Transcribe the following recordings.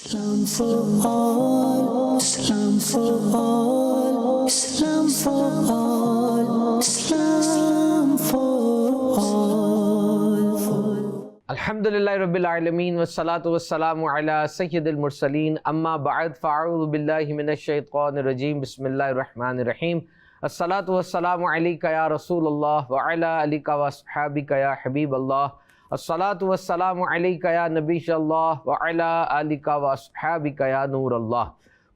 Islam for all, Islam for all, Islam for all, Islam for all. Alhamdulillah Rabbil Alameen wassalatu wassalamu ala Sayyidil Mursaleen amma ba'd fa'a'udhu billahi minash shaitanir rajeem bismillahir rahmanir rahim assalatu wassalamu alayka ya Rasulullah wa ala alika wa ashabika ya Habiballah assalatu wassalamu alayka ya Nabiyallah wa ala alika wa ashabika ya Nurallah.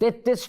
33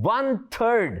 1/3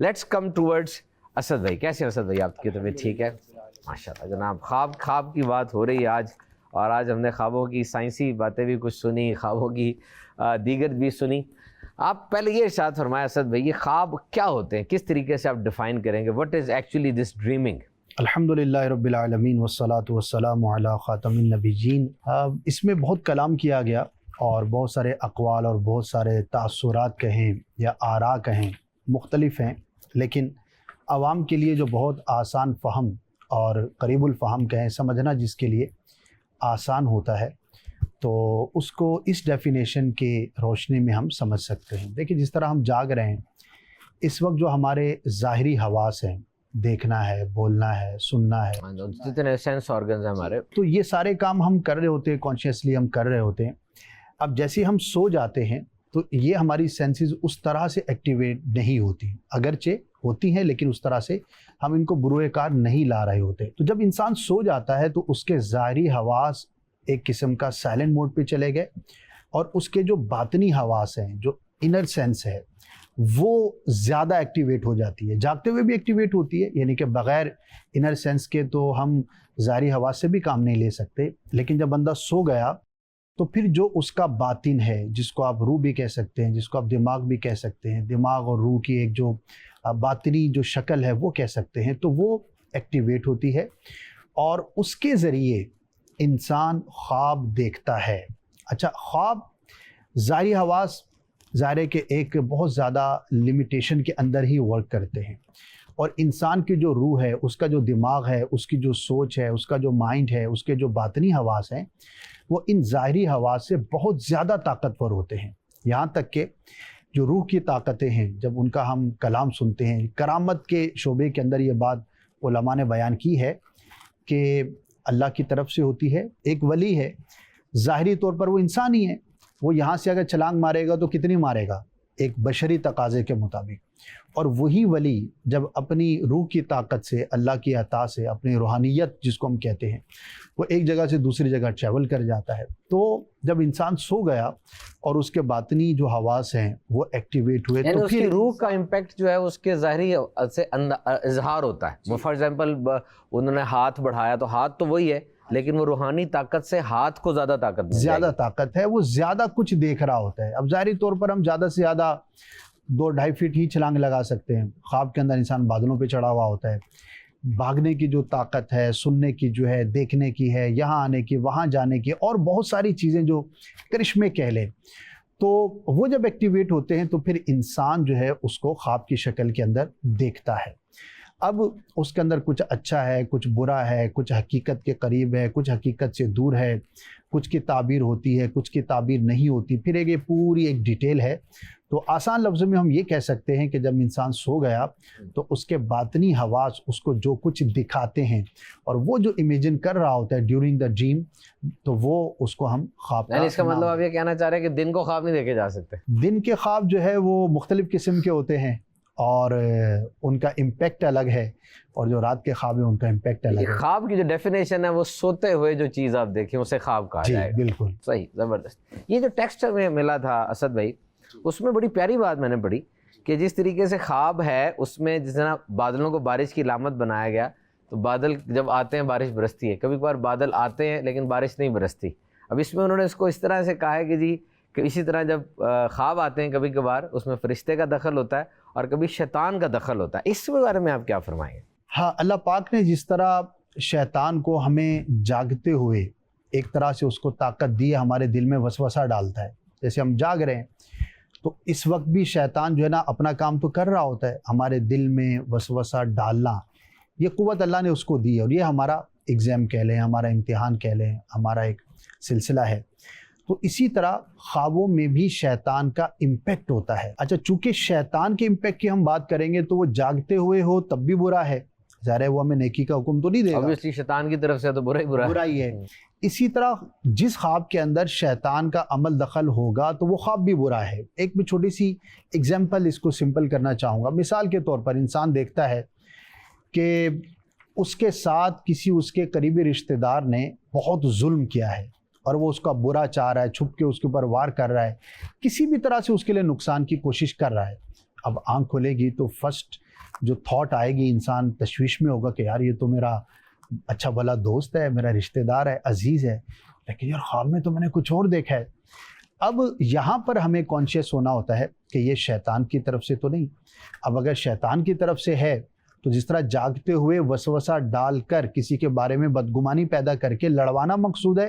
let's come towards Asad بھائی. کیسے اسد بھائی؟ آپ کی طبیعت ٹھیک ہے؟ ماشاء اللہ جناب. خواب کی بات ہو رہی ہے آج, اور آج ہم نے خوابوں کی سائنسی باتیں بھی کچھ سنی, خوابوں کی دیگر بھی سنی. آپ پہلے یہ ارشاد فرمائیں اسد بھائی, یہ خواب کیا ہوتے ہیں, کس طریقے سے آپ ڈیفائن کریں گے؟ What is actually this dreaming? الحمدللہ رب العالمین والصلاة والسلام علی خاتم النبیین. اس میں بہت کلام کیا گیا اور بہت سارے اقوال اور بہت سارے تاثرات کہیں یا آراء کہیں مختلف ہیں, لیکن عوام کے لیے جو بہت آسان فہم اور قریب الفہم کہیں, سمجھنا جس کے لیے آسان ہوتا ہے, تو اس کو اس ڈیفینیشن کی روشنی میں ہم سمجھ سکتے ہیں. دیکھیں جس طرح ہم جاگ رہے ہیں اس وقت, جو ہمارے ظاہری حواس ہیں, دیکھنا ہے, بولنا ہے, سننا ہے, جتنے سینس آرگنز ہیں ہمارے, تو یہ سارے کام ہم کر رہے ہوتے ہیں, کانشیسلی ہم کر رہے ہوتے ہیں. اب جیسے ہم سو جاتے ہیں تو یہ ہماری سینسز اس طرح سے ایکٹیویٹ نہیں ہوتی, اگرچہ ہوتی ہیں لیکن اس طرح سے ہم ان کو بروئے کار نہیں لا رہے ہوتے. تو جب انسان سو جاتا ہے تو اس کے ظاہری حواس ایک قسم کا سائلنٹ موڈ پہ چلے گئے, اور اس کے جو باطنی حواس ہیں, جو انر سینس ہے, وہ زیادہ ایکٹیویٹ ہو جاتی ہے. جاگتے ہوئے بھی ایکٹیویٹ ہوتی ہے, یعنی کہ بغیر انر سینس کے تو ہم ظاہری حواس سے بھی کام نہیں لے سکتے. لیکن جب بندہ سو گیا تو پھر جو اس کا باطن ہے, جس کو آپ روح بھی کہہ سکتے ہیں, جس کو آپ دماغ بھی کہہ سکتے ہیں, دماغ اور روح کی ایک جو باطنی جو شکل ہے وہ کہہ سکتے ہیں, تو وہ ایکٹیویٹ ہوتی ہے اور اس کے ذریعے انسان خواب دیکھتا ہے. اچھا, خواب ظاہری حواس ظاہر ہے کہ ایک بہت زیادہ لمیٹیشن کے اندر ہی ورک کرتے ہیں, اور انسان کی جو روح ہے, اس کا جو دماغ ہے, اس کی جو سوچ ہے, اس کا جو مائنڈ ہے, اس کے جو باطنی حواس ہیں, وہ ان ظاہری حواس سے بہت زیادہ طاقتور ہوتے ہیں. یہاں تک کہ جو روح کی طاقتیں ہیں, جب ان کا ہم کلام سنتے ہیں, کرامت کے شعبے کے اندر یہ بات علماء نے بیان کی ہے کہ اللہ کی طرف سے ہوتی ہے. ایک ولی ہے, ظاہری طور پر وہ انسان ہی ہے, وہ یہاں سے اگر چھلانگ مارے گا تو کتنی مارے گا؟ ایک بشری تقاضے کے مطابق. اور وہی ولی جب اپنی روح کی طاقت سے, اللہ کی عطا سے, اپنی روحانیت جس کو ہم کہتے ہیں, وہ ایک جگہ سے دوسری جگہ ٹریول کر جاتا ہے. تو جب انسان سو گیا اور اس کے باطنی جو حواس ہیں وہ ایکٹیویٹ ہوئے, یعنی تو اس کی پھر روح کا امپیکٹ جو ہے اس کے ظاہری سے اظہار ہوتا ہے. فار ایگزامپل انہوں نے ہاتھ بڑھایا تو ہاتھ تو وہی ہے, لیکن وہ روحانی طاقت سے ہاتھ کو زیادہ طاقت زیادہ طاقت ہے, وہ زیادہ کچھ دیکھ رہا ہوتا ہے. اب ظاہری طور پر ہم زیادہ سے زیادہ 2-2.5 فٹ ہی چھلانگ لگا سکتے ہیں. خواب کے اندر انسان بادلوں پہ چڑھا ہوا ہوتا ہے. بھاگنے کی جو طاقت ہے, سننے کی جو ہے, دیکھنے کی ہے, یہاں آنے کی, وہاں جانے کی, اور بہت ساری چیزیں جو کرشمے کہہ لیں, تو وہ جب ایکٹیویٹ ہوتے ہیں تو پھر انسان جو ہے اس کو خواب کی شکل کے اندر دیکھتا ہے. اب اس کے اندر کچھ اچھا ہے, کچھ برا ہے, کچھ حقیقت کے قریب ہے, کچھ حقیقت سے دور ہے, کچھ کی تعبیر ہوتی ہے, کچھ کی تعبیر نہیں ہوتی. پھر یہ پوری ایک ڈیٹیل ہے. تو آسان لفظوں میں ہم یہ کہہ سکتے ہیں کہ جب انسان سو گیا تو اس کے باطنی حواس اس کو جو کچھ دکھاتے ہیں, اور وہ جو امیجن کر رہا ہوتا ہے ڈیورنگ دا ڈریم, تو وہ اس کو ہم خواب کا. یعنی اس کا مطلب آپ یہ کہنا چاہ رہے ہیں کہ دن کو خواب نہیں دیکھے جا سکتے؟ دن کے خواب جو ہے وہ مختلف قسم کے ہوتے ہیں, اور ان کا امپیکٹ الگ ہے, اور جو رات کے خواب ہیں ان کا امپیکٹ الگ ہے. خواب کی جو ڈیفینیشن ہے وہ سوتے ہوئے جو چیز آپ دیکھیں اسے خواب کہا جی جائے گا. بالکل صحیح, زبردست. یہ جو ٹیکسٹ میں ملا تھا اسد بھائی, اس میں بڑی پیاری بات میں نے پڑھی کہ جس طریقے سے خواب ہے اس میں جس طرح بادلوں کو بارش کی علامت بنایا گیا, تو بادل جب آتے ہیں بارش برستی ہے, کبھی کبھار بادل آتے ہیں لیکن بارش نہیں برستی. اب اس میں انہوں نے اس کو اس طرح سے کہا ہے کہ جی کہ اسی طرح جب خواب آتے ہیں کبھی کبھار اس میں فرشتے کا دخل ہوتا ہے اور کبھی شیطان کا دخل ہوتا ہے. اس بارے میں آپ کیا فرمائیں گے؟ ہاں, اللہ پاک نے جس طرح شیطان کو ہمیں جاگتے ہوئے ایک طرح سے اس کو طاقت دی ہے, ہمارے دل میں وسوسہ ڈالتا ہے. جیسے ہم جاگ رہے ہیں تو اس وقت بھی شیطان جو ہے نا اپنا کام تو کر رہا ہوتا ہے, ہمارے دل میں وسوسہ ڈالنا, یہ قوت اللہ نے اس کو دی ہے. اور یہ ہمارا ایگزام کہہ لیں, ہمارا امتحان کہہ لیں, ہمارا ایک سلسلہ ہے. تو اسی طرح خوابوں میں بھی شیطان کا امپیکٹ ہوتا ہے. اچھا, چونکہ شیطان کے امپیکٹ کی ہم بات کریں گے تو وہ جاگتے ہوئے ہو تب بھی برا ہے, ظاہر ہے وہ ہمیں نیکی کا حکم تو نہیں دے گا, obviously شیطان کی طرف سے تو برا ہی ہے. اسی طرح جس خواب کے اندر شیطان کا عمل دخل ہوگا تو وہ خواب بھی برا ہے. ایک میں چھوٹی سی ایگزامپل اس کو سمپل کرنا چاہوں گا. مثال کے طور پر انسان دیکھتا ہے کہ اس کے ساتھ کسی اس کے قریبی رشتہ دار نے بہت ظلم کیا ہے, اور وہ اس کا برا چاہ رہا ہے, چھپ کے اس کے اوپر وار کر رہا ہے, کسی بھی طرح سے اس کے لیے نقصان کی کوشش کر رہا ہے. اب آنکھ کھلے گی تو فرسٹ جو تھاٹ آئے گی، انسان تشویش میں ہوگا کہ یار یہ تو میرا اچھا بھلا دوست ہے، میرا رشتہ دار ہے، عزیز ہے، لیکن یار خواب میں تو میں نے کچھ اور دیکھا ہے۔ اب یہاں پر ہمیں کانشیس ہونا ہوتا ہے کہ یہ شیطان کی طرف سے تو نہیں۔ اب اگر شیطان کی طرف سے ہے تو جس طرح جاگتے ہوئے وسوسہ ڈال کر کسی کے بارے میں بدگمانی پیدا کر کے لڑوانا مقصود ہے،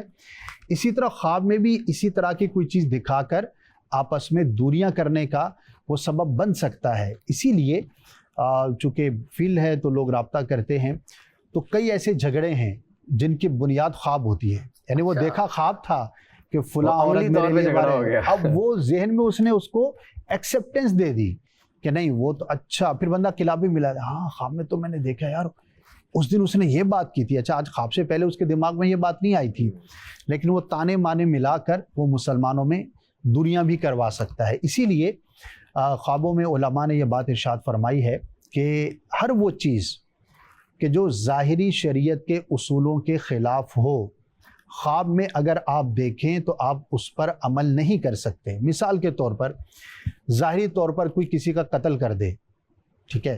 اسی طرح خواب میں بھی اسی طرح کی کوئی چیز دکھا کر آپس میں دوریاں کرنے کا وہ سبب بن سکتا ہے۔ اسی لیے چونکہ فیلڈ ہے تو لوگ رابطہ کرتے ہیں، تو کئی ایسے جھگڑے ہیں جن کی بنیاد خواب ہوتی ہے، یعنی وہ دیکھا خواب تھا کہ فلاں عورت میرے لیے ہو گیا، اب وہ ذہن میں اس نے اس کو ایکسیپٹنس دے دی کہ نہیں وہ تو اچھا، پھر بندہ قلعہ بھی ملا، ہاں خواب میں تو میں نے دیکھا یار اس دن اس نے یہ بات کی تھی، اچھا آج خواب سے پہلے اس کے دماغ میں یہ بات نہیں آئی تھی، لیکن وہ تانے مانے ملا کر وہ مسلمانوں میں دوریاں بھی کروا سکتا ہے۔ اسی لیے خوابوں میں علماء نے یہ بات ارشاد فرمائی ہے کہ ہر وہ چیز کہ جو ظاہری شریعت کے اصولوں کے خلاف ہو، خواب میں اگر آپ دیکھیں تو آپ اس پر عمل نہیں کر سکتے۔ مثال کے طور پر ظاہری طور پر کوئی کسی کا قتل کر دے، ٹھیک ہے،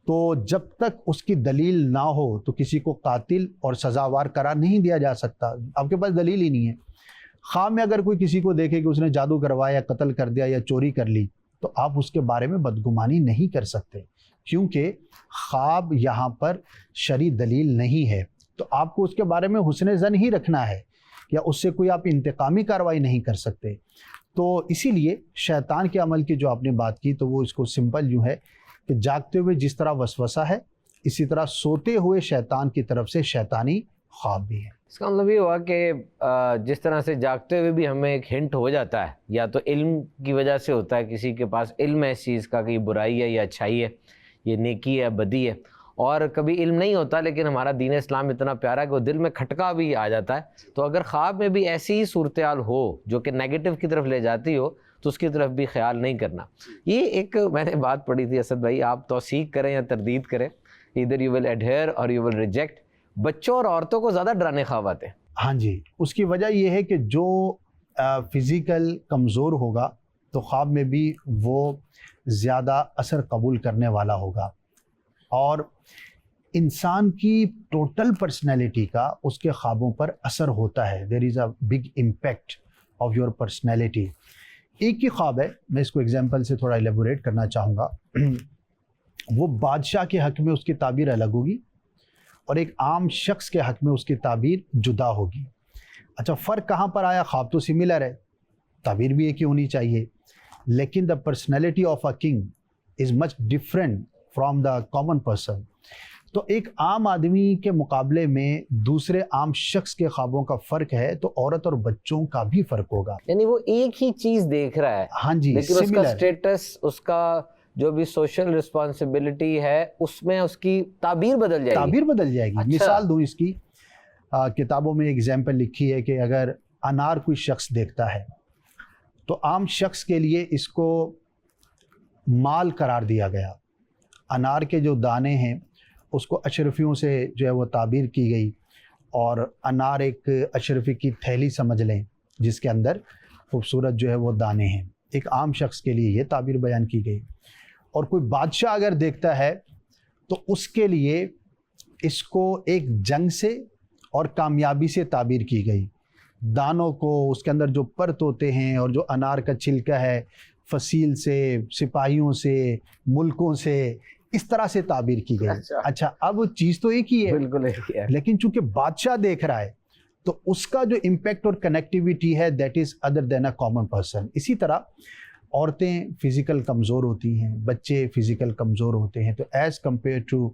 تو جب تک اس کی دلیل نہ ہو تو کسی کو قاتل اور سزاوار قرار نہیں دیا جا سکتا، آپ کے پاس دلیل ہی نہیں ہے۔ خواب میں اگر کوئی کسی کو دیکھے کہ اس نے جادو کروایا، قتل کر دیا یا چوری کر لی، تو آپ اس کے بارے میں بدگمانی نہیں کر سکتے، کیونکہ خواب یہاں پر شرعی دلیل نہیں ہے۔ تو آپ کو اس کے بارے میں حسن ظن ہی رکھنا ہے، یا اس سے کوئی آپ انتقامی کارروائی نہیں کر سکتے۔ تو اسی لیے شیطان کے عمل کی جو آپ نے بات کی، تو وہ اس کو سمپل یوں ہے کہ جاگتے ہوئے جس طرح وسوسہ ہے، اسی طرح سوتے ہوئے شیطان کی طرف سے شیطانی خواب بھی ہے۔ اس کا مطلب یہ ہوا کہ جس طرح سے جاگتے ہوئے بھی ہمیں ایک ہنٹ ہو جاتا ہے، یا تو علم کی وجہ سے ہوتا ہے، کسی کے پاس علم ہے اس چیز کا کہ یہ برائی ہے یا اچھائی ہے، یہ نیکی ہے بدی ہے، اور کبھی علم نہیں ہوتا لیکن ہمارا دین اسلام اتنا پیارا ہے کہ وہ دل میں کھٹکا بھی آ جاتا ہے۔ تو اگر خواب میں بھی ایسی ہی صورتحال ہو جو کہ نیگیٹو کی طرف لے جاتی ہو تو اس کی طرف بھی خیال نہیں کرنا۔ یہ ایک میں نے بات پڑھی تھی، اسد بھائی آپ توثیق کریں یا تردید کریں، ادھر یو ول ایڈہیر اور یو ول ریجیکٹ، بچوں اور عورتوں کو زیادہ ڈرانے خواب آتے ہیں۔ ہاں جی، اس کی وجہ یہ ہے کہ جو فزیکل کمزور ہوگا تو خواب میں بھی وہ زیادہ اثر قبول کرنے والا ہوگا، اور انسان کی ٹوٹل پرسنالٹی کا اس کے خوابوں پر اثر ہوتا ہے۔ There is a big impact of your personality. ایک ہی خواب ہے، میں اس کو ایگزامپل سے تھوڑا ایلیبوریٹ کرنا چاہوں گا۔ وہ بادشاہ کے حق میں اس کی تعبیر الگ ہوگی، اور ایک عام شخص کے حق میں اس کی تعبیر جدا ہوگی۔ اچھا فرق کہاں پر آیا؟ خواب تو سملر ہے، تعبیر بھی ایک ہی ہونی چاہیے، لیکن the personality of a king is much different from the common person. تو ایک عام آدمی کے مقابلے میں دوسرے عام شخص کے خوابوں کا فرق ہے، تو عورت اور بچوں کا بھی فرق ہوگا۔ یعنی وہ ایک ہی چیز دیکھ رہا ہے، ہاں جی، لیکن اس کا similar۔ سٹیٹس، اس کا جو بھی سوشل رسپانسبلٹی ہے، اس میں اس کی تعبیر بدل جائے گی۔ تعبیر بدل جائے گی۔ اچھا۔ مثال دوں اس کی، کتابوں میں ایگزامپل لکھی ہے کہ اگر انار کوئی شخص دیکھتا ہے تو عام شخص کے لیے اس کو مال قرار دیا گیا، انار کے جو دانے ہیں اس کو اشرفیوں سے جو ہے وہ تعبیر کی گئی، اور انار ایک اشرفی کی تھیلی سمجھ لیں جس کے اندر خوبصورت جو ہے وہ دانے ہیں، ایک عام شخص کے لیے یہ تعبیر بیان کی گئی۔ اور کوئی بادشاہ اگر دیکھتا ہے تو اس کے لیے اس کو ایک جنگ سے اور کامیابی سے تعبیر کی گئی، دانوں کو، اس کے اندر جو پرت ہوتے ہیں اور جو انار کا چھلکا ہے، فصیل سے، سپاہیوں سے، ملکوں سے، اس طرح سے تعبیر کی گئی۔ اچھا اب چیز تو ایک ہی ہے، بالکل ایک ہی ہے، لیکن چونکہ بادشاہ دیکھ رہا ہے تو اس کا جو امپیکٹ اور کنیکٹیویٹی ہے that is other than a common person. اسی طرح عورتیں فزیکل کمزور ہوتی ہیں، بچے فزیکل کمزور ہوتے ہیں، تو ایز کمپیئر ٹو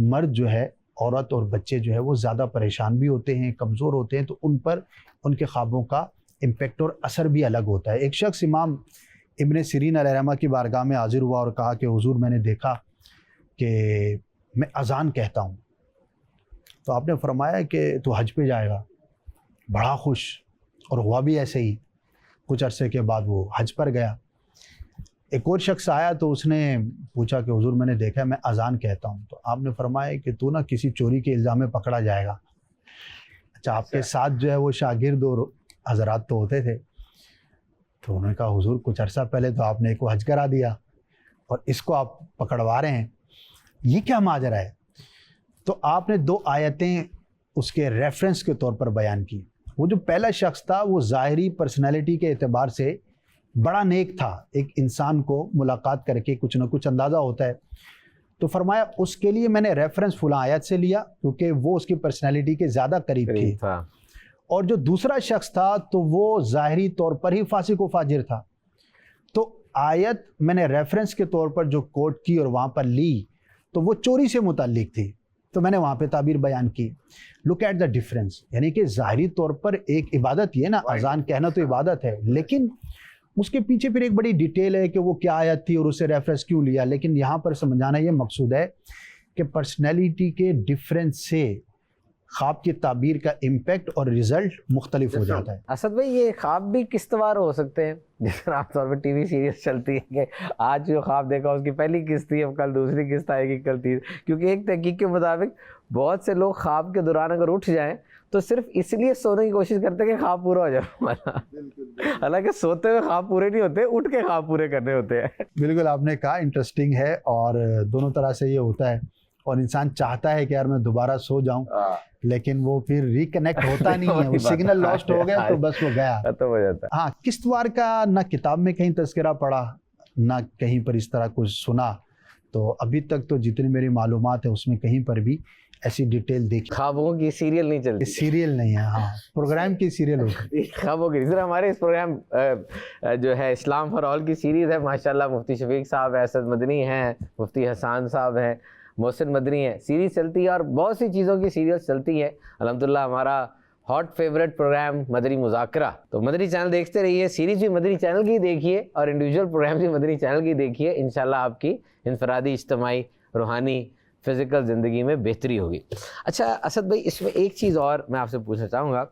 مرد جو ہے، عورت اور بچے جو ہے وہ زیادہ پریشان بھی ہوتے ہیں، کمزور ہوتے ہیں، تو ان پر ان کے خوابوں کا امپیکٹ اور اثر بھی الگ ہوتا ہے۔ ایک شخص امام ابن سیرین علیہ الرحمہ کی بارگاہ میں حاضر ہوا اور کہا کہ حضور میں نے دیکھا کہ میں اذان کہتا ہوں، تو آپ نے فرمایا کہ تو حج پہ جائے گا، بڑا خوش، اور ہوا بھی ایسے ہی، کچھ عرصے کے بعد وہ حج پر گیا۔ ایک اور شخص آیا تو اس نے پوچھا کہ حضور میں نے دیکھا ہے میں اذان کہتا ہوں، تو آپ نے فرمایا کہ تو نہ کسی چوری کے الزام میں پکڑا جائے گا۔ اچھا آپ کے ساتھ جو ہے وہ شاگرد اور حضرات تو ہوتے تھے، تو انہوں نے کہا حضور کچھ عرصہ پہلے تو آپ نے ایک کو حج کرا دیا اور اس کو آپ پکڑوا رہے ہیں، یہ کیا ماجرا ہے؟ تو آپ نے 2 آیتیں اس کے ریفرنس کے طور پر بیان کی. وہ جو پہلا شخص تھا وہ ظاہری پرسنالٹی کے اعتبار سے بڑا نیک تھا، ایک انسان کو ملاقات کر کے کچھ نہ کچھ اندازہ ہوتا ہے. تو فرمایا اس کے لیے میں نے ریفرنس فلاں آیت سے لیا کیونکہ وہ اس کی پرسنالٹی کے زیادہ قریب تھی. اور جو دوسرا شخص تھا تو وہ ظاہری طور پر ہی فاسق و فاجر تھا. تو آیت میں نے ریفرنس کے طور پر جو کوٹ کی اور وہاں پر لی تو وہ چوری سے متعلق تھی، تو میں نے وہاں پہ تعبیر بیان کی. لک ایٹ دا ڈفرینس، یعنی کہ ظاہری طور پر ایک عبادت یہ نا، اذان کہنا تو عبادت ہے، لیکن اس کے پیچھے پھر ایک بڑی ڈیٹیل ہے کہ وہ کیا آیت تھی اور اسے ریفرنس کیوں لیا. لیکن یہاں پر سمجھانا یہ مقصود ہے کہ پرسنالٹی کے ڈفرینس سے خواب کی تعبیر کا امپیکٹ اور ریزلٹ مختلف ہو جاتا ہے. اسد بھائی یہ خواب بھی کس طرح ہو سکتے ہیں؟ جس طرح عام طور پر ٹی وی سیریز چلتی ہے کہ آج جو خواب دیکھا اس کی پہلی قسط تھی، اب کل دوسری قسط آئے گی، کل تیسری. کیونکہ ایک تحقیق کے مطابق بہت سے لوگ خواب کے دوران اگر اٹھ جائیں تو صرف اس لیے سونے کی کوشش کرتے ہیں کہ خواب پورا ہو جائے ہمارا. حالانکہ سوتے ہوئے خواب پورے نہیں ہوتے، اٹھ کے خواب پورے کرنے ہوتے ہیں. بالکل آپ نے کہا، انٹرسٹنگ ہے، اور دونوں طرح سے یہ ہوتا ہے. اور انسان چاہتا ہے کہ یار میں دوبارہ سو جاؤں، لیکن وہ پھر ریکنیکٹ ہوتا نہیں ہے، وہ سگنل لاسٹ ہو گیا تو بس وہ گیا، ختم ہو جاتا ہے. ہاں، قسطوار کا نہ کتاب میں کہیں تذکرہ پڑھا نہ کہیں پر اس طرح کچھ سنا. تو ابھی تک تو جتنی میری معلومات ہے اس میں کہیں پر بھی ایسی ڈیٹیل دیکھی. خوابوں کی سیریل نہیں چلتی، سیریل نہیں ہے، ہاں پروگرام کی سیریل ہوتی ہے. خوابوں کی سر ہمارے اس پروگرام جو ہے اسلام فار آل کی سیریز ہے. ماشاءاللہ مفتی شفیق صاحب ہیں، اسد مدنی ہیں، مفتی حسان صاحب ہیں، محسن مدنی ہے. سیریز چلتی ہے اور بہت سی چیزوں کی سیریز چلتی ہیں. الحمدللہ ہمارا ہاٹ فیوریٹ پروگرام مدنی مذاکرہ. تو مدنی چینل دیکھتے رہیے، سیریز بھی مدنی چینل کی دیکھیے اور انڈیویجول پروگرام بھی مدنی چینل کی دیکھیے. انشاءاللہ آپ کی انفرادی، اجتماعی، روحانی، فزیکل زندگی میں بہتری ہوگی. اچھا اسد بھائی، اس میں ایک چیز اور میں آپ سے پوچھنا چاہوں گا،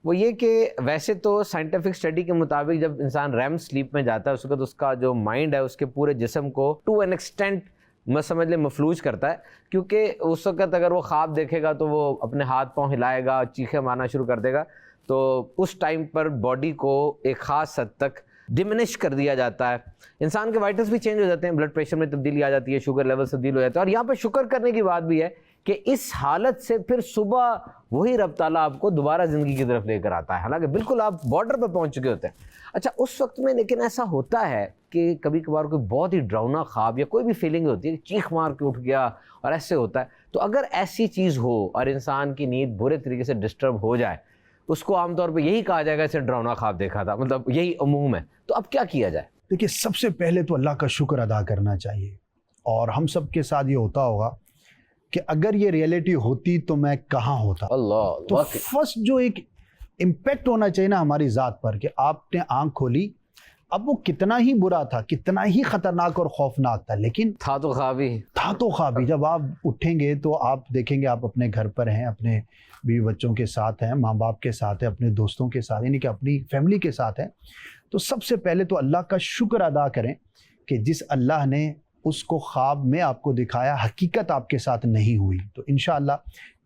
وہ یہ کہ ویسے تو سائنٹیفک اسٹڈی کے مطابق جب انسان ریم سلیپ میں جاتا ہے اس وقت اس کا جو مائنڈ ہے اس کے پورے جسم کو ٹو این ایکسٹینٹ میں سمجھ لیں مفلوج کرتا ہے. کیونکہ اس وقت اگر وہ خواب دیکھے گا تو وہ اپنے ہاتھ پاؤں ہلائے گا، چیخیں مارنا شروع کر دے گا. تو اس ٹائم پر باڈی کو ایک خاص حد تک ڈمنش کر دیا جاتا ہے. انسان کے وائٹلز بھی چینج ہو جاتے ہیں، بلڈ پریشر میں تبدیلی آ جاتی ہے، شوگر لیول تبدیل ہو جاتا ہے. اور یہاں پہ شکر کرنے کی بات بھی ہے کہ اس حالت سے پھر صبح وہی رب تعالیٰ آپ کو دوبارہ زندگی کی طرف لے کر آتا ہے، حالانکہ بالکل آپ بارڈر پہ پہنچ چکے ہوتے ہیں. اچھا اس وقت میں لیکن ایسا ہوتا ہے کہ کبھی کبھار کوئی بہت ہی ڈراؤنا خواب یا کوئی بھی فیلنگ ہوتی ہے، چیخ مار کے اٹھ گیا اور ایسے ہوتا ہے. تو اگر ایسی چیز ہو اور انسان کی نیند برے طریقے سے ڈسٹرب ہو جائے، اس کو عام طور پہ یہی کہا جائے گا اسے ڈراؤنا خواب دیکھا تھا، مطلب یہی عموم ہے. تو اب کیا کیا جائے؟ دیکھیے، سب سے پہلے تو اللہ کا شکر ادا کرنا چاہیے. اور ہم سب کے ساتھ یہ ہوتا ہوگا کہ اگر یہ ریئلٹی ہوتی تو میں کہاں ہوتا. اللہ تو فرسٹ جو ایک امپیکٹ ہونا چاہیے نا ہماری ذات پر، کہ آپ نے آنکھ کھولی، اب وہ کتنا ہی برا تھا، کتنا ہی خطرناک اور خوفناک تھا، لیکن تھا تو خوابی. جب آپ اٹھیں گے تو آپ دیکھیں گے آپ اپنے گھر پر ہیں، اپنے بیوی بچوں کے ساتھ ہیں، ماں باپ کے ساتھ ہیں، اپنے دوستوں کے ساتھ، یعنی کہ اپنی فیملی کے ساتھ ہیں. تو سب سے پہلے تو اللہ کا شکر ادا کریں کہ جس اللہ نے اس کو خواب میں آپ کو دکھایا حقیقت آپ کے ساتھ نہیں ہوئی. تو انشاءاللہ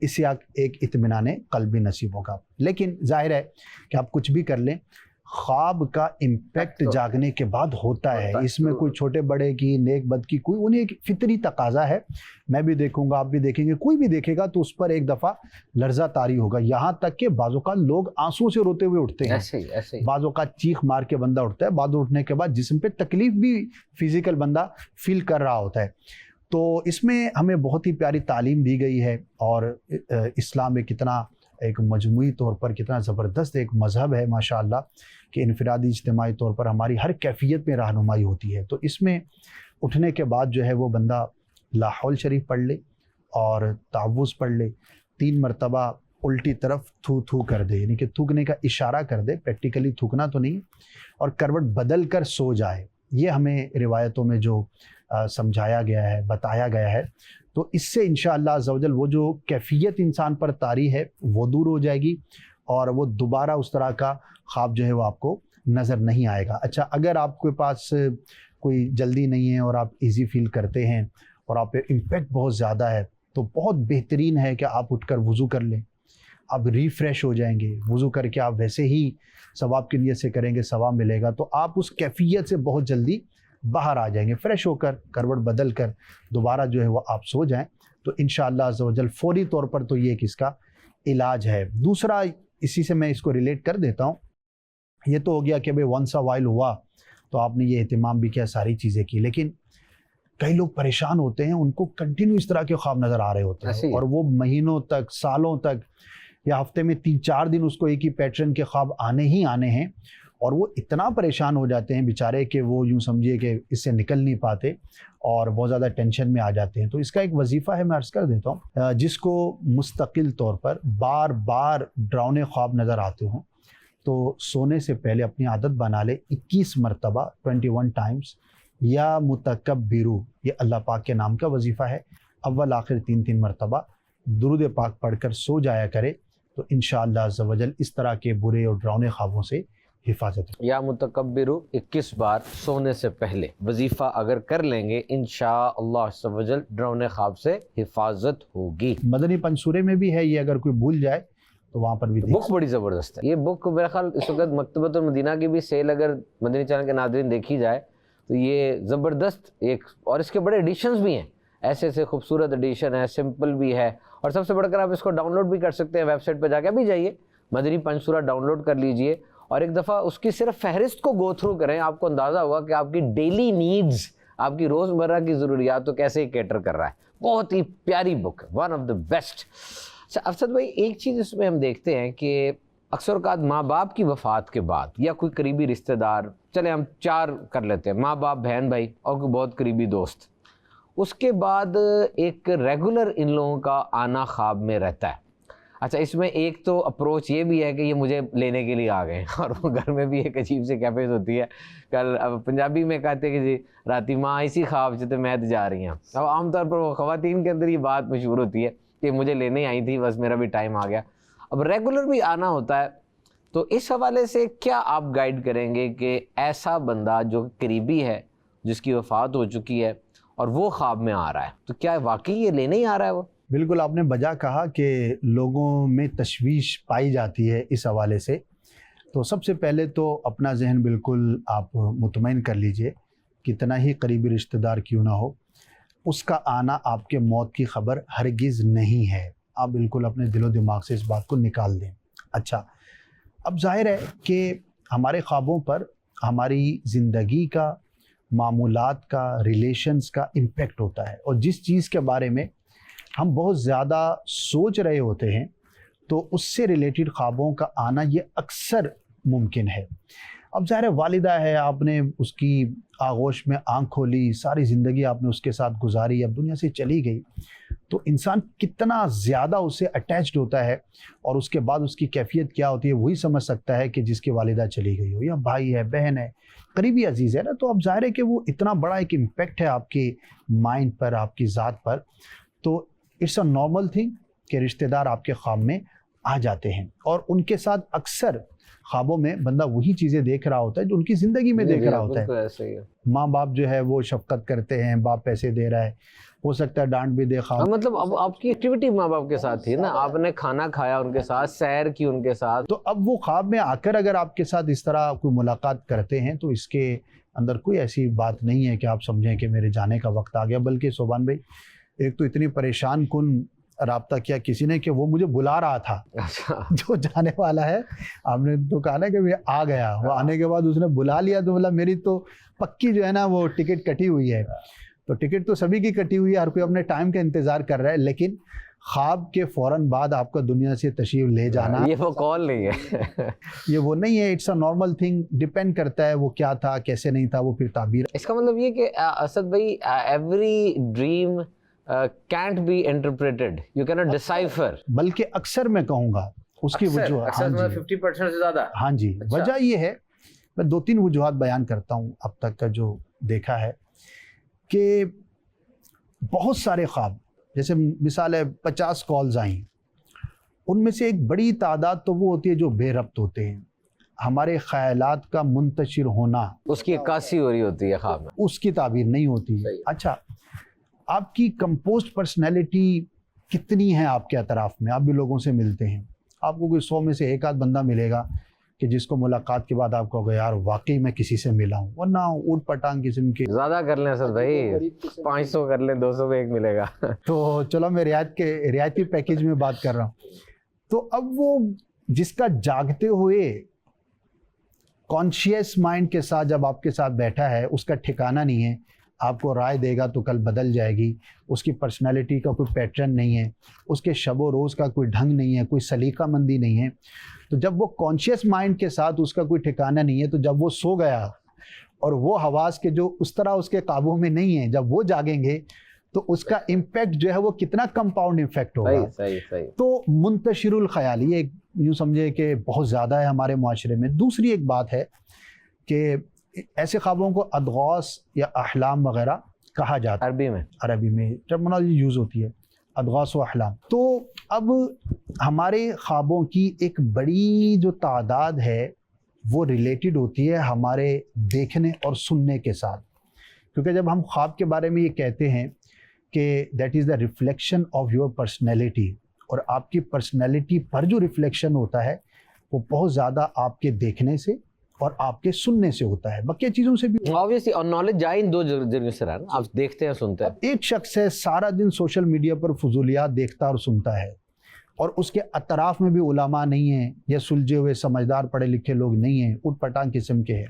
اس سے ایک اطمینان قلبی نصیب ہوگا. لیکن ظاہر ہے کہ آپ کچھ بھی کر لیں، خواب کا امپیکٹ جاگنے کے بعد ہوتا ہے. اس میں کوئی چھوٹے بڑے کی، نیک بد کی، کوئی انہیں ایک فطری تقاضا ہے. میں بھی دیکھوں گا، آپ بھی دیکھیں گے، کوئی بھی دیکھے گا تو اس پر ایک دفعہ لرزہ طاری ہوگا. یہاں تک کہ بعض اوقات لوگ آنسو سے روتے ہوئے اٹھتے ہیں، بعض اوقات چیخ مار کے بندہ اٹھتا ہے، بعد اٹھنے کے بعد جسم پہ تکلیف بھی فزیکل بندہ فیل کر رہا ہوتا ہے. تو اس میں ہمیں بہت ہی پیاری تعلیم دی گئی ہے. اور اسلام میں کتنا ایک مجموعی طور پر کتنا زبردست ایک مذہب ہے ماشاءاللہ، کہ انفرادی اجتماعی طور پر ہماری ہر کیفیت میں رہنمائی ہوتی ہے. تو اس میں اٹھنے کے بعد جو ہے وہ بندہ لا حول شریف پڑھ لے اور تعوذ پڑھ لے، 3 مرتبہ الٹی طرف تھو تھو کر دے، یعنی کہ تھوکنے کا اشارہ کر دے، پریکٹیکلی تھوکنا تو نہیں، اور کروٹ بدل کر سو جائے. یہ ہمیں روایتوں میں جو سمجھایا گیا ہے، بتایا گیا ہے. تو اس سے انشاءاللہ عز و جل وہ جو کیفیت انسان پر طاری ہے وہ دور ہو جائے گی اور وہ دوبارہ اس طرح کا خواب جو ہے وہ آپ کو نظر نہیں آئے گا. اچھا، اگر آپ کے پاس کوئی جلدی نہیں ہے اور آپ ایزی فیل کرتے ہیں اور آپ پہ امپیکٹ بہت زیادہ ہے تو بہت بہترین ہے کہ آپ اٹھ کر وضو کر لیں. آپ ریفریش ہو جائیں گے، وضو کر کے آپ ویسے ہی ثواب کی نیت سے کریں گے، ثواب ملے گا. تو آپ اس کیفیت سے بہت جلدی باہر آ جائیں گے، فریش ہو کر کروٹ بدل کر دوبارہ جو ہے وہ آپ سو جائیں تو انشاءاللہ عز و جل فوری طور پر تو یہ ایک اس کا علاج ہے۔ دوسرا اسی سے میں اس کو ریلیٹ کر دیتا ہوں، یہ تو ہو گیا کہ بھئی ونس اے وائل ہوا تو آپ نے یہ اہتمام بھی کیا، ساری چیزیں کی، لیکن کئی لوگ پریشان ہوتے ہیں، ان کو کنٹینیو اس طرح کے خواب نظر آ رہے ہوتے ہیں اور وہ مہینوں تک، سالوں تک یا ہفتے میں 3-4 دن اس کو ایک ہی پیٹرن کے خواب آنے ہی آنے ہیں، اور وہ اتنا پریشان ہو جاتے ہیں بیچارے کہ وہ یوں سمجھیے کہ اس سے نکل نہیں پاتے اور بہت زیادہ ٹینشن میں آ جاتے ہیں۔ تو اس کا ایک وظیفہ ہے، میں عرض کر دیتا ہوں، جس کو مستقل طور پر بار بار ڈراؤنے خواب نظر آتے ہوں تو سونے سے پہلے اپنی عادت بنا لے 21 مرتبہ 21 ٹائمز یا متکبرو، یہ اللہ پاک کے نام کا وظیفہ ہے، اول آخر 3 مرتبہ درود پاک پڑھ کر سو جایا کرے تو انشاءاللہ عز و جل اس طرح کے برے اور ڈراؤنے خوابوں سے حفاظت ہے۔ یا متکبرو 21 بار سونے سے پہلے وظیفہ اگر کر لیں گے انشاءاللہ عز و جل ڈراؤنے خواب سے حفاظت ہوگی۔ مدنی پنصورے میں بھی ہے یہ، اگر کوئی بھول جائے تو وہاں پر بھی بک بڑی زبردست ہے یہ بک، میرا خیال اس وقت مکتبۃ المدینہ کی بھی سیل اگر مدنی چینل کے ناظرین دیکھی جائے تو یہ زبردست ایک، اور اس کے بڑے ایڈیشنز بھی ہیں، ایسے ایسے خوبصورت ایڈیشن ہے، سمپل بھی ہے، اور سب سے بڑھ کر آپ اس کو ڈاؤن لوڈ بھی کر سکتے ہیں، ویب سائٹ پہ جا کے ابھی جائیے مدنی پنصورہ ڈاؤن لوڈ کر لیجئے اور ایک دفعہ اس کی صرف فہرست کو گو تھرو کریں، آپ کو اندازہ ہوگا کہ آپ کی ڈیلی نیڈز، آپ کی روزمرہ کی ضروریات کو کیسے کیٹر کر رہا ہے۔ بہت ہی پیاری بک ہے، ون آف دا بیسٹ۔ افسد بھائی ایک چیز اس میں ہم دیکھتے ہیں کہ اکثر اوقات ماں باپ کی وفات کے بعد یا کوئی قریبی رشتہ دار، چلے ہم 4 کر لیتے ہیں، ماں باپ، بہن بھائی اور کوئی بہت قریبی دوست، اس کے بعد ایک ریگولر ان لوگوں کا آنا خواب میں رہتا ہے۔ اچھا، اس میں ایک تو اپروچ یہ بھی ہے کہ یہ مجھے لینے کے لیے آ گئے اور وہ گھر میں بھی ایک عجیب سی کیفیت ہوتی ہے۔ کل پنجابی میں کہتے ہیں کہ جی راتی ماں اسی خواب سے میں جا رہی ہیں، اب عام طور پر وہ خواتین کے اندر یہ بات مشہور ہوتی ہے کہ مجھے لینے آئی تھی، بس میرا بھی ٹائم آ گیا۔ اب ریگولر بھی آنا ہوتا ہے، تو اس حوالے سے کیا آپ گائیڈ کریں گے کہ ایسا بندہ جو قریبی ہے، جس کی وفات ہو چکی ہے اور وہ خواب میں آ رہا ہے، تو کیا واقعی یہ لینے ہی آ رہا ہے وہ؟ بالکل آپ نے بجا کہا کہ لوگوں میں تشویش پائی جاتی ہے اس حوالے سے، تو سب سے پہلے تو اپنا ذہن بالکل آپ مطمئن کر لیجئے، کتنا ہی قریبی رشتہ دار کیوں نہ ہو، اس کا آنا آپ کے موت کی خبر ہرگز نہیں ہے۔ آپ بالکل اپنے دل و دماغ سے اس بات کو نکال دیں۔ اچھا، اب ظاہر ہے کہ ہمارے خوابوں پر ہماری زندگی کا، معمولات کا، ریلیشنز کا امپیکٹ ہوتا ہے، اور جس چیز کے بارے میں ہم بہت زیادہ سوچ رہے ہوتے ہیں تو اس سے ریلیٹڈ خوابوں کا آنا یہ اکثر ممکن ہے۔ اب ظاہر والدہ ہے، آپ نے اس کی آغوش میں آنکھ کھولی، ساری زندگی آپ نے اس کے ساتھ گزاری، اب دنیا سے چلی گئی، تو انسان کتنا زیادہ اس سے اٹیچڈ ہوتا ہے اور اس کے بعد اس کی کیفیت کیا ہوتی ہے وہی سمجھ سکتا ہے کہ جس کی والدہ چلی گئی ہو، یا بھائی ہے، بہن ہے، قریبی عزیز ہے نا، تو اب ظاہر ہے کہ وہ اتنا بڑا ایک امپیکٹ ہے آپ کی مائنڈ پر، آپ کی ذات پر، تو اٹس اے نارمل تھنگ کہ رشتہ دار آپ کے خواب میں آ جاتے ہیں، اور ان کے ساتھ اکثر خوابوں میں بندہ وہی چیزیں دیکھ رہا ہوتا ہے جو ان کی زندگی میں دیکھ رہا ہوتا ہے۔ ماں باپ جو ہے وہ شفقت کرتے ہیں، باپ پیسے دے رہا ہے، ہو سکتا ہے ڈانٹ بھی دے خواب، مطلب اب آپ کی ایکٹیویٹی ماں باپ کے ساتھ تھی نا، آپ نے کھانا کھایا ان کے ساتھ، سیر کی ان کے ساتھ، تو اب وہ خواب میں آ کر اگر آپ کے ساتھ اس طرح کوئی ملاقات کرتے ہیں تو اس کے اندر کوئی ایسی بات نہیں ہے کہ آپ سمجھیں کہ میرے جانے کا وقت آ گیا، بلکہ سبحان بھائی ایک تو اتنی پریشان کن رابطہ کیا کسی نے کہ وہ مجھے بلا رہا تھا، جو جانے والا ہے، آپ نے تو کہا نا کہ میں آ گیا، وہ آنے کے بعد اس نے بلا لیا، تو بولا میری تو پکی جو ہے نا وہ ٹکٹ کٹی ہوئی ہے، تو ٹکٹ تو سبھی کی کٹی ہوئی ہے، ہر کوئی اپنے ٹائم کا انتظار کر رہا ہے، لیکن خواب کے فوراً بعد آپ کا دنیا سے تشریف لے جانا یہ وہ کال نہیں ہے، یہ وہ نہیں ہے، it's a normal thing, depend کرتا ہے وہ کیا تھا، کیسے نہیں تھا، وہ پھر تعبیر۔ اس کا مطلب یہ کہ اسد بھائی every dream can't be interpreted, you cannot decipher، بلکہ اکثر میں کہوں گا اس کی وجوہات، ہاں جی 50% سے زیادہ، ہاں جی، وجہ یہ ہے، میں 2-3 وجوہات بیان کرتا ہوں اب تک کا جو دیکھا ہے، کہ بہت سارے خواب، جیسے مثال ہے 50 کالز آئیں، ان میں سے ایک بڑی تعداد تو وہ ہوتی ہے جو بے ربط ہوتے ہیں، ہمارے خیالات کا منتشر ہونا، اس کی عکاسی ہو رہی ہوتی ہے خواب میں، اس کی تعبیر نہیں ہوتی۔ اچھا، آپ کی کمپوزڈ پرسنالٹی کتنی ہے آپ کے اطراف میں، آپ بھی لوگوں سے ملتے ہیں، آپ کو کوئی 100 میں سے 1 آدھ بندہ ملے گا کہ کہ جس کو ملاقات کے بعد آپ کہو گے یار واقعی میں کسی سے ملا ہوں، ورنہ اوٹ پٹانگ قسم کی. زیادہ کر لیں اسد بھائی، 500 کر لیں، 200 میں ایک ملے گا. تو چلو میں رعایتی پیکیج میں بات کر رہا ہوں. تو اب وہ جس کا جاگتے ہوئے کانشیس مائنڈ کے ساتھ جب آپ کے ساتھ بیٹھا ہے، اس کا ٹھکانہ نہیں ہے، آپ کو رائے دے گا تو کل بدل جائے گی، اس کی پرسنالٹی کا کوئی پیٹرن نہیں ہے، اس کے شب و روز کا کوئی ڈھنگ نہیں ہے، کوئی سلیقہ مندی نہیں ہے. تو جب وہ کانشیس مائنڈ کے ساتھ اس کا کوئی ٹھکانہ نہیں ہے، تو جب وہ سو گیا اور وہ حواس کے جو اس طرح اس کے قابو میں نہیں ہیں، جب وہ جاگیں گے تو اس کا امپیکٹ جو ہے وہ کتنا کمپاؤنڈ امپیکٹ ہوگا. صحیح. تو منتشر الخیال یہ یوں سمجھے کہ بہت زیادہ ہے ہمارے معاشرے میں. دوسری ایک بات ہے کہ ایسے خوابوں کو ادغاث یا احلام وغیرہ کہا جاتا ہے. عربی میں ٹرمنالوجی یوز ہوتی ہے، ادغاث و احلام. تو اب ہمارے خوابوں کی ایک بڑی جو تعداد ہے وہ ریلیٹڈ ہوتی ہے ہمارے دیکھنے اور سننے کے ساتھ. کیونکہ جب ہم خواب کے بارے میں یہ کہتے ہیں کہ that is the reflection of your personality, اور آپ کی پرسنالٹی پر جو ریفلیکشن ہوتا ہے وہ بہت زیادہ آپ کے دیکھنے سے اور آپ کے سننے سے ہوتا ہے، بقیہ چیزوں سے بھی. obviously اور نالج جائے ان دو ذریعوں سے رہا نا، آپ دیکھتے ہیں سنتے ہیں. ایک شخص ہے سارا دن سوشل میڈیا پر فضولیات دیکھتا اور سنتا ہے، اور اس کے اطراف میں بھی علماء نہیں ہیں یا سلجھے ہوئے سمجھدار پڑھے لکھے لوگ نہیں ہیں، اٹھ پٹانگ قسم کے ہیں،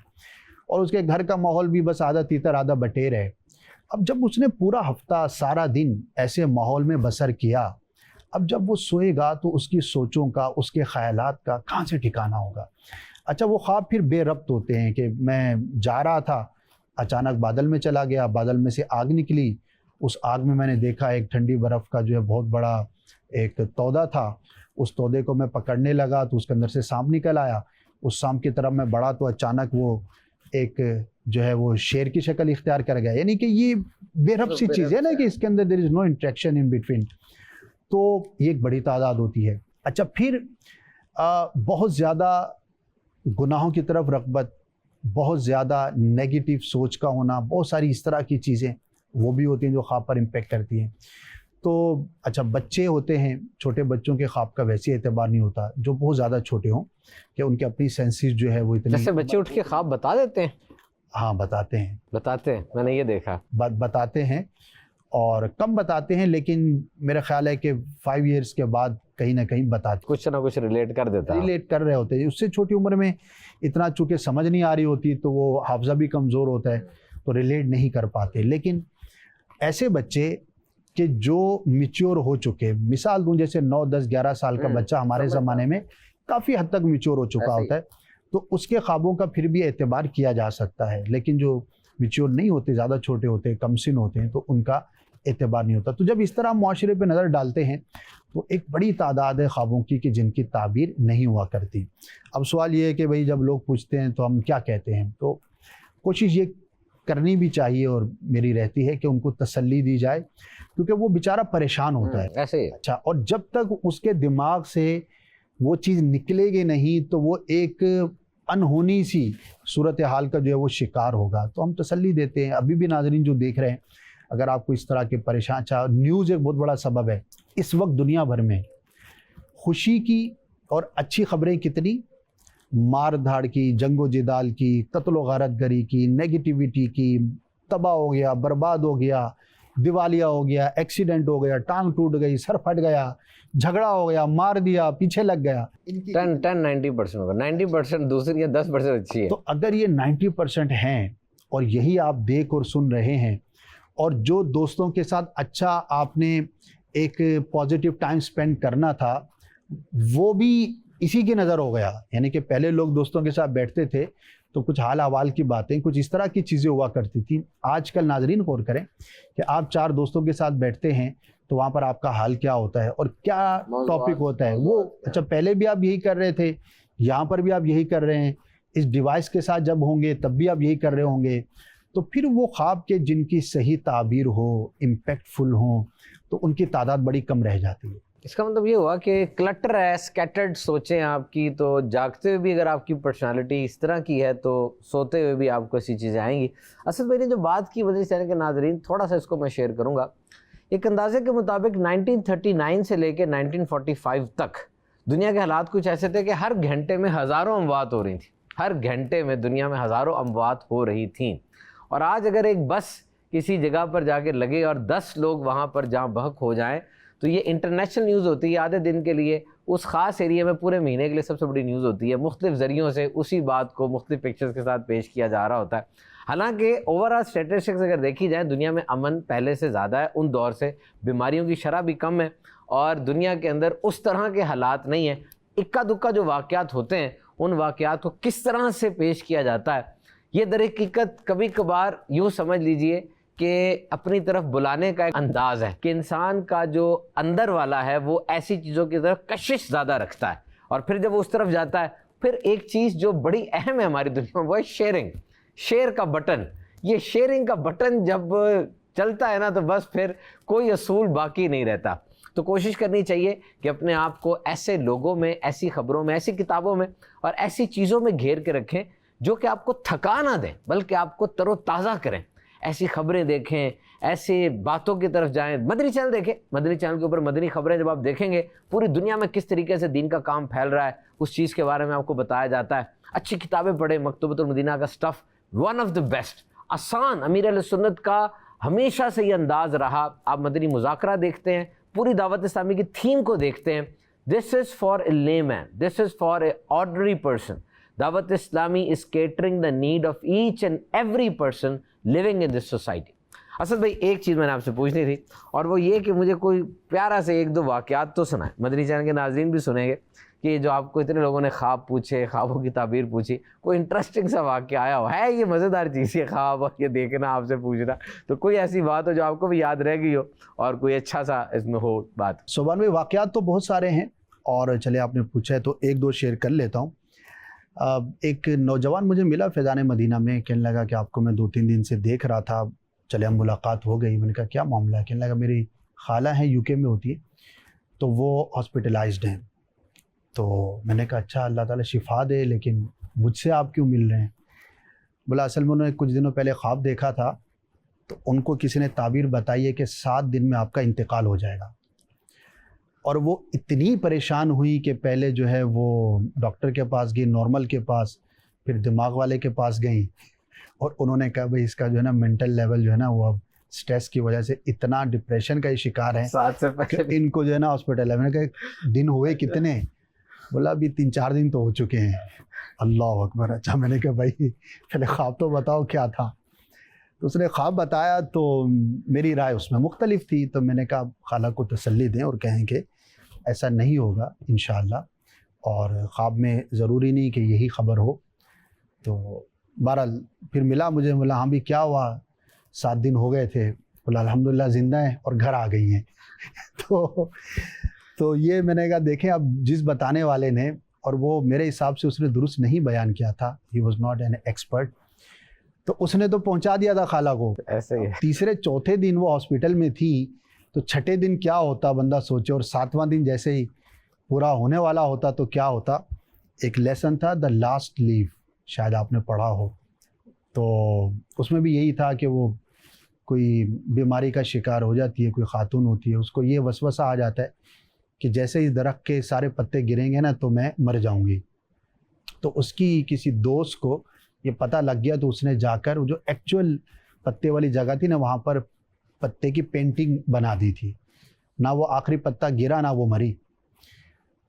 اور اس کے گھر کا ماحول بھی بس آدھا تیتر آدھا بٹیر ہے. اب جب اس نے پورا ہفتہ سارا دن ایسے ماحول میں بسر کیا، اب جب وہ سوئے گا تو اس کی سوچوں کا، اس کے خیالات کا کہاں سے ٹھکانہ ہوگا. اچھا وہ خواب پھر بے ربط ہوتے ہیں کہ میں جا رہا تھا، اچانک بادل میں چلا گیا، بادل میں سے آگ نکلی، اس آگ میں نے دیکھا ایک ٹھنڈی برف کا جو ہے بہت بڑا ایک تودہ تھا، اس تودے کو میں پکڑنے لگا تو اس کے اندر سے سانپ نکل آیا، اس سانپ کی طرف میں بڑھا تو اچانک وہ ایک جو ہے وہ شیر کی شکل اختیار کر گیا. یعنی کہ یہ بے ربط سی چیز ہے نا کہ اس کے اندر there is no interaction in between. تو یہ ایک بڑی تعداد ہوتی ہے. اچھا پھر بہت زیادہ گناہوں کی طرف رغبت، بہت زیادہ نیگیٹو سوچ کا ہونا، بہت ساری اس طرح کی چیزیں وہ بھی ہوتی ہیں جو خواب پر امپیکٹ کرتی ہیں. تو اچھا بچے ہوتے ہیں، چھوٹے بچوں کے خواب کا ویسے اعتبار نہیں ہوتا جو بہت زیادہ چھوٹے ہوں کہ ان کے اپنی سینسز جو ہے وہ اتنے. جیسے بچے اٹھ کے خواب بتا دیتے ہیں. ہاں بتاتے ہیں، میں نے یہ دیکھا. بتاتے ہیں اور کم بتاتے ہیں، لیکن میرا خیال ہے کہ 5 ایئرس کے بعد کہیں نہ کہیں بتاتے، کچھ نہ کچھ ریلیٹ کر دیتا ہے، ریلیٹ کر رہے ہوتے ہیں. اس سے چھوٹی عمر میں اتنا چونکہ سمجھ نہیں آ رہی ہوتی تو وہ حافظہ بھی کمزور ہوتا ہے تو ریلیٹ نہیں کر پاتے. لیکن ایسے بچے کہ جو میچور ہو چکے، مثال دوں جیسے 9 10 11 سال کا بچہ ہمارے زمانے میں کافی حد تک میچور ہو چکا ہوتا ہے، تو اس کے خوابوں کا پھر بھی اعتبار کیا جا سکتا ہے. لیکن جو میچور نہیں ہوتے، زیادہ چھوٹے ہوتے، کم سن ہوتے ہیں، تو ان کا اعتبار نہیں ہوتا. تو جب اس طرح معاشرے پہ نظر ڈالتے ہیں تو ایک بڑی تعداد ہے خوابوں کی کہ جن کی تعبیر نہیں ہوا کرتی. اب سوال یہ ہے کہ بھئی جب لوگ پوچھتے ہیں تو ہم کیا کہتے ہیں، تو کوشش یہ کرنی بھی چاہیے اور میری رہتی ہے کہ ان کو تسلی دی جائے، کیونکہ وہ بیچارہ پریشان ہوتا ہے ایسے ہی. اچھا، اور جب تک اس کے دماغ سے وہ چیز نکلے گی نہیں تو وہ ایک انہونی سی صورتحال کا جو ہے وہ شکار ہوگا. تو ہم تسلی دیتے ہیں. ابھی بھی ناظرین جو دیکھ رہے ہیں، اگر آپ کو اس طرح کے پریشان، نیوز ایک بہت بڑا سبب ہے اس وقت دنیا بھر میں. خوشی کی اور اچھی خبریں کتنی، مار دھاڑ کی، جنگ و جدال کی، قتل و غارت گری کی، نیگیٹیوٹی کی، تباہ ہو گیا، برباد ہو گیا، دیوالیہ ہو گیا، ایکسیڈنٹ ہو گیا، ٹانگ ٹوٹ گئی، سر پھٹ گیا، جھگڑا ہو گیا، مار دیا، پیچھے لگ گیا. 90% ہوگا، 90% دوسری یا 10% اچھی ہے. تو اگر یہ 90% ہیں اور یہی آپ دیکھ اور سن رہے ہیں، اور جو دوستوں کے ساتھ اچھا آپ نے ایک پازیٹیو ٹائم سپینڈ کرنا تھا وہ بھی اسی کی نظر ہو گیا. یعنی کہ پہلے لوگ دوستوں کے ساتھ بیٹھتے تھے تو کچھ حال احوال کی باتیں، کچھ اس طرح کی چیزیں ہوا کرتی تھیں. آج کل ناظرین غور کریں کہ آپ 4 دوستوں کے ساتھ بیٹھتے ہیں تو وہاں پر آپ کا حال کیا ہوتا ہے اور کیا ٹاپک ہوتا ہے. وہ اچھا پہلے بھی آپ یہی کر رہے تھے، یہاں پر بھی آپ یہی کر رہے ہیں، اس ڈیوائس کے ساتھ جب ہوں گے تب بھی آپ یہی کر رہے ہوں گے. تو پھر وہ خواب کے جن کی صحیح تعبیر ہو، امپیکٹ فل ہوں، تو ان کی تعداد بڑی کم رہ جاتی ہے. اس کا مطلب یہ ہوا کہ کلٹر ہے، اسکیٹرڈ سوچیں آپ کی، تو جاگتے ہوئے بھی اگر آپ کی پرسنالٹی اس طرح کی ہے تو سوتے ہوئے بھی آپ کو ایسی چیزیں آئیں گی. اصل میں نے جو بات کی مدنی چینل کے ناظرین، تھوڑا سا اس کو میں شیئر کروں گا. ایک اندازے کے مطابق 1939 سے لے کے 1945 تک دنیا کے حالات کچھ ایسے تھے کہ ہر گھنٹے میں ہزاروں اموات ہو رہی تھیں، ہر گھنٹے میں دنیا میں ہزاروں اموات ہو رہی تھیں. اور آج اگر ایک بس کسی جگہ پر جا کے لگے اور 10 لوگ وہاں پر جہاں بحق ہو جائیں تو یہ انٹرنیشنل نیوز ہوتی ہے آدھے دن کے لیے، اس خاص ایریا میں پورے مہینے کے لیے سب سے بڑی نیوز ہوتی ہے. مختلف ذریعوں سے اسی بات کو مختلف پکچرز کے ساتھ پیش کیا جا رہا ہوتا ہے. حالانکہ اوور آل اسٹیٹسٹکس اگر دیکھی جائیں دنیا میں امن پہلے سے زیادہ ہے، ان دور سے بیماریوں کی شرح بھی کم ہے اور دنیا کے اندر اس طرح کے حالات نہیں ہیں. اکا دکا جو واقعات ہوتے ہیں ان واقعات کو کس طرح سے پیش کیا جاتا ہے، یہ در حقیقت کبھی کبھار یوں سمجھ لیجئے کہ اپنی طرف بلانے کا ایک انداز ہے کہ انسان کا جو اندر والا ہے وہ ایسی چیزوں کی طرف کشش زیادہ رکھتا ہے، اور پھر جب وہ اس طرف جاتا ہے پھر ایک چیز جو بڑی اہم ہے ہماری دنیا میں وہ ہے شیئرنگ، شیئر کا بٹن. یہ شیئرنگ کا بٹن جب چلتا ہے نا تو بس پھر کوئی اصول باقی نہیں رہتا. تو کوشش کرنی چاہیے کہ اپنے آپ کو ایسے لوگوں میں، ایسی خبروں میں، ایسی کتابوں میں اور ایسی چیزوں میں گھیر کے رکھیں جو کہ آپ کو تھکا نہ دیں بلکہ آپ کو تر و تازہ کریں. ایسی خبریں دیکھیں، ایسی باتوں کی طرف جائیں. مدنی چینل دیکھیں، مدنی چینل کے اوپر مدنی خبریں جب آپ دیکھیں گے پوری دنیا میں کس طریقے سے دین کا کام پھیل رہا ہے اس چیز کے بارے میں آپ کو بتایا جاتا ہے. اچھی کتابیں پڑھیں، مکتبۃ المدینہ کا stuff one of the best, آسان. امیر اہل سنت کا ہمیشہ سے یہ انداز رہا. آپ مدنی مذاکرہ دیکھتے ہیں، پوری دعوت اسلامی کی تھیم کو دیکھتے ہیں، دس is for a layman, this is for a ordinary person. Dawat Islami is catering the need of each and every person living in this society. Asad بھائی ایک چیز میں نے آپ سے پوچھنی تھی اور وہ یہ کہ مجھے کوئی پیارا سے ایک دو واقعات تو سنائیں، مدنی چینل کے ناظرین بھی سنیں گے کہ جو آپ کو اتنے لوگوں نے خواب پوچھے، خوابوں کی تعبیر پوچھی، کوئی انٹرسٹنگ سا واقعہ آیا ہو. ہے یہ مزیدار چیز یہ خواب اور یہ دیکھنا آپ سے پوچھنا، تو کوئی ایسی بات ہو جو آپ کو بھی یاد رہ گئی ہو اور کوئی اچھا سا اس میں ہو بات. سبحان میں واقعات تو بہت سارے ہیں اور چلے آپ نے پوچھا ہے تو ایک دو شیئر کر لیتا ہوں. ایک نوجوان مجھے ملا فیضان مدینہ میں، کہنے لگا کہ آپ کو میں 2-3 دن سے دیکھ رہا تھا، چلے ہم ملاقات ہو گئی. میں نے کہا کیا معاملہ ہے؟ کہنے لگا میری خالہ ہیں UK میں ہوتی ہے تو وہ ہاسپٹلائزڈ ہیں. تو میں نے کہا اچھا اللہ تعالیٰ شفا دے، لیکن مجھ سے آپ کیوں مل رہے ہیں؟ بولا اصل میں انہوں نے کچھ دنوں پہلے خواب دیکھا تھا تو ان کو کسی نے تعبیر بتائی ہے کہ 7 دن میں آپ کا انتقال ہو جائے گا. اور وہ اتنی پریشان ہوئی کہ پہلے جو ہے وہ ڈاکٹر کے پاس گئی، نارمل کے پاس، پھر دماغ والے کے پاس گئیں اور انہوں نے کہا بھائی اس کا جو ہے نا مینٹل لیول جو ہے نا وہ اب سٹریس کی وجہ سے اتنا ڈپریشن کا یہ شکار ہے 7 سے پہلے ان کو جو ہے نا ہاسپٹل ہے. میں نے کہا دن ہوئے کتنے؟ بولا ابھی 3-4 دن تو ہو چکے ہیں. اللہ اکبر. اچھا میں نے کہا بھائی پہلے خواب تو بتاؤ کیا تھا؟ تو اس نے خواب بتایا تو میری رائے اس میں مختلف تھی. تو میں نے کہا خالہ کو تسلی دیں اور کہیں کہ ایسا نہیں ہوگا انشاءاللہ، اور خواب میں ضروری نہیں کہ یہی خبر ہو. تو بہرحال پھر ملا مجھے، بولا ہاں بھی کیا ہوا؟ 7 دن ہو گئے تھے. بولا الحمدللہ زندہ ہیں اور گھر آ گئی ہیں. تو یہ میں نے کہا دیکھیں اب جس بتانے والے نے، اور وہ میرے حساب سے اس نے درست نہیں بیان کیا تھا، he was not an expert, تو اس نے تو پہنچا دیا تھا خالہ کو. ایسے ہی تیسرے چوتھے دن وہ ہاسپٹل میں تھی تو چھٹے دن کیا ہوتا بندہ سوچے، اور 7واں دن جیسے ہی پورا ہونے والا ہوتا تو کیا ہوتا. ایک لیسن تھا دا لاسٹ لیو، شاید آپ نے پڑھا ہو، تو اس میں بھی یہی تھا کہ وہ کوئی بیماری کا شکار ہو جاتی ہے، کوئی خاتون ہوتی ہے، اس کو یہ وسوسہ آ جاتا ہے کہ جیسے ہی درخت کے سارے پتے گریں گے نا تو میں مر جاؤں گی. تو اس کی کسی دوست کو یہ پتہ لگ گیا تو اس نے جا کر جو ایکچوئل پتے والی جگہ تھی نا وہاں پر پتے کی پینٹنگ بنا دی تھی. نہ وہ آخری پتا گرا نہ وہ مری.